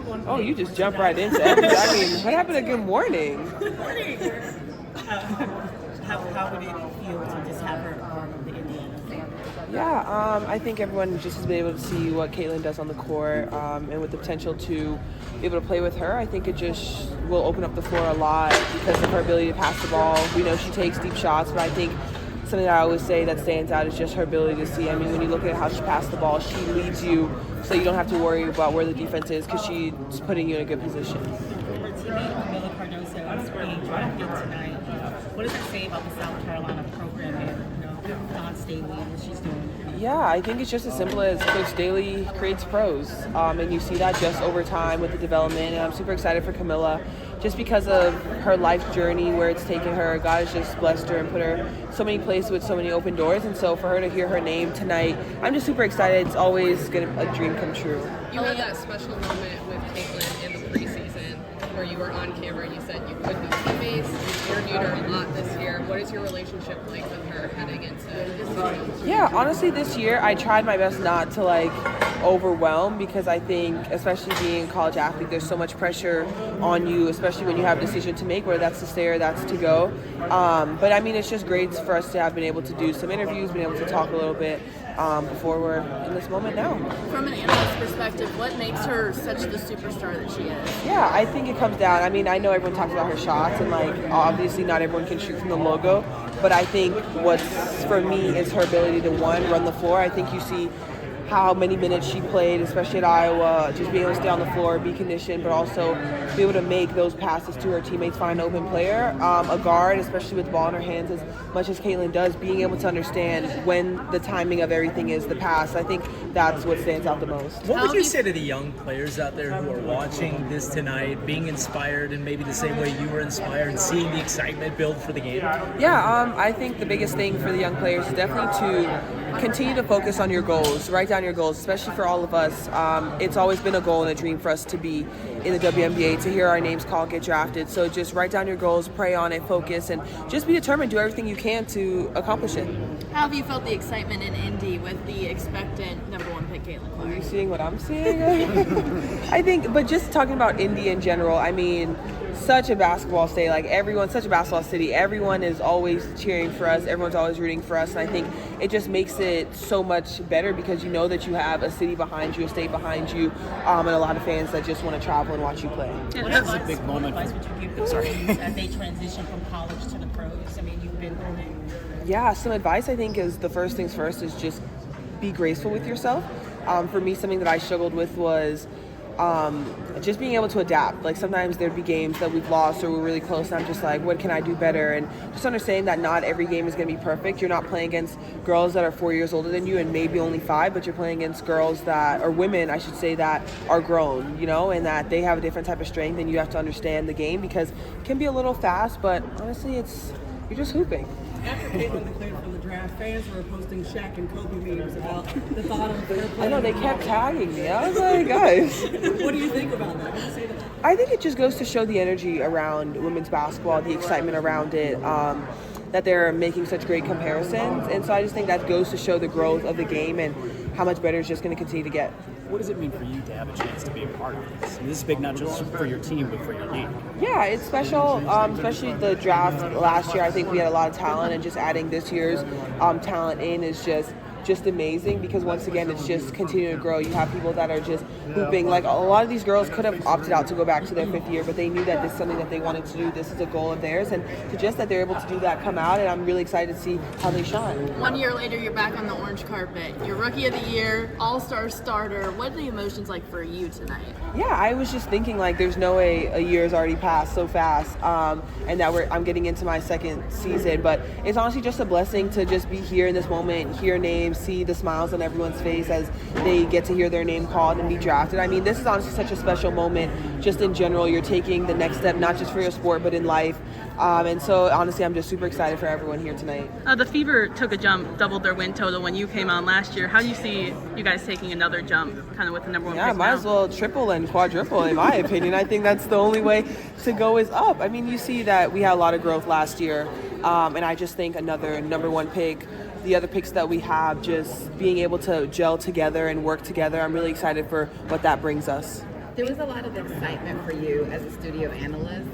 Oh, you just jump right into everything. I mean, what happened to good morning? Good morning. How would it feel to just have her part of the Indiana family? Yeah, I think everyone just has been able to see what Caitlin does on the court, and with the potential to be able to play with her, I think it just will open up the floor a lot because of her ability to pass the ball. We know she takes deep shots, but I think something that I always say that stands out is just her ability to see. I mean, when you look at how she passed the ball, she leads you so you don't have to worry about where the defense is because she's putting you in a good position. Her teammate Camila Cardoso is being drafted tonight. What does that say about the South Carolina program and Don Staley and what she's doing? Yeah, I think it's just as simple as Coach Staley creates pros, and you see that just over time with the development. And I'm super excited for Camilla, just because of her life journey, where it's taken her. God has just blessed her and put her so many places with so many open doors. And so for her to hear her name tonight, I'm just super excited. It's always a dream come true. You had that special moment with Caitlin in the preseason where you were on camera and you said you could be teammates. You interviewed her a lot this year. What is your relationship like with her heading into this season? Yeah, honestly, this year I tried my best not to overwhelm, because I think, especially being a college athlete, there's so much pressure on you, especially when you have a decision to make, whether that's to stay or that's to go. But I mean, it's just great for us to have been able to do some interviews, been able to talk a little bit before we're in this moment now. From an analyst perspective, what makes her such the superstar that she is? Yeah, I think it comes down, I mean, I know everyone talks about her shots, and obviously not everyone can shoot from the logo, but I think what's for me is her ability to, one, run the floor. I think you see how many minutes she played, especially at Iowa, just being able to stay on the floor, be conditioned, but also be able to make those passes to her teammates, find an open player. A guard, especially with the ball in her hands, as much as Caitlin does, being able to understand when the timing of everything is the pass. I think that's what stands out the most. What would you say to the young players out there who are watching this tonight, being inspired in maybe the same way you were inspired, seeing the excitement build for the game? Yeah, I think the biggest thing for the young players is definitely to continue to focus on your goals. Write down your goals, especially for all of us. It's always been a goal and a dream for us to be in the WNBA, to hear our names called, get drafted. So just write down your goals, pray on it, focus, and just be determined. Do everything you can to accomplish it. How have you felt the excitement in Indy with the expectant number one pick, Caitlin Clark? Are you seeing what I'm seeing? I think, but just talking about Indy in general, I mean, such a basketball state, such a basketball city. Everyone is always cheering for us. Everyone's always rooting for us. And I think it just makes it so much better because you know that you have a city behind you, a state behind you, and a lot of fans that just want to travel and watch you play. What advice, a big moment. What advice would you give the pros as they transition from college to the pros? I mean, you've been through it. Yeah, some advice I think is the first things first is just be graceful with yourself. For me, something that I struggled with was just being able to adapt. Sometimes there'd be games that we've lost or we're really close, and I'm just what can I do better? And just understanding that not every game is going to be perfect. You're not playing against girls that are 4 years older than you and maybe only 5, but you're playing against girls or women, I should say, that are grown, and that they have a different type of strength, and you have to understand the game because it can be a little fast, but honestly, you're just hooping. After Caitlin declared for the draft, fans were posting Shaq and Kobe memes about the thought of their I know, they kept tagging me. I was like, guys. What do you think about that? What do you say to that? I think it just goes to show the energy around women's basketball, the excitement around it, that they're making such great comparisons. And so I just think that goes to show the growth of the game and how much better it's just going to continue to get. What does it mean for you to have a chance to be a part of this? I mean, this is big not just for your team, but for your league. Yeah, it's special, especially the draft last year. I think we had a lot of talent, and just adding this year's talent in is just amazing because once again it's just continuing to grow. You have people that are just hooping. A lot of these girls could have opted out to go back to their 5th year, but they knew that this is something that they wanted to do. This is a goal of theirs, and to just that they're able to do that, come out, and I'm really excited to see how they shine. 1 year later, you're back on the orange carpet. You're Rookie of the Year, All-Star starter. What are the emotions like for you tonight? Yeah, I was just thinking there's no way a year's already passed so fast, and that I'm getting into my 2nd season. But it's honestly just a blessing to just be here in this moment, hear names, see the smiles on everyone's face as they get to hear their name called and be drafted. I mean, this is honestly such a special moment just in general. You're taking the next step, not just for your sport, but in life. And so, honestly, I'm just super excited for everyone here tonight. The Fever took a jump, doubled their win total when you came on last year. How do you see you guys taking another jump, kind of with the number one pick? Yeah, might as well triple and quadruple, in my opinion. I think that's the only way to go is up. I mean, you see that we had a lot of growth last year, and I just think another number one pick, the other picks that we have, just being able to gel together and work together, I'm really excited for what that brings us. There was a lot of excitement for you as a studio analyst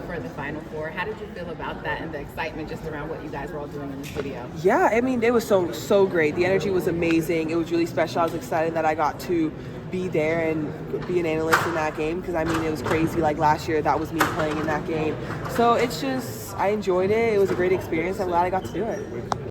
for the Final Four. How did you feel about that and the excitement just around what you guys were all doing in the studio? Yeah, I mean, it was so great. The energy was amazing. It was really special. I was excited that I got to be there and be an analyst in that game because, I mean, it was crazy. Like last year, that was me playing in that game. So it's just, I enjoyed it. It was a great experience. I'm glad I got to do it.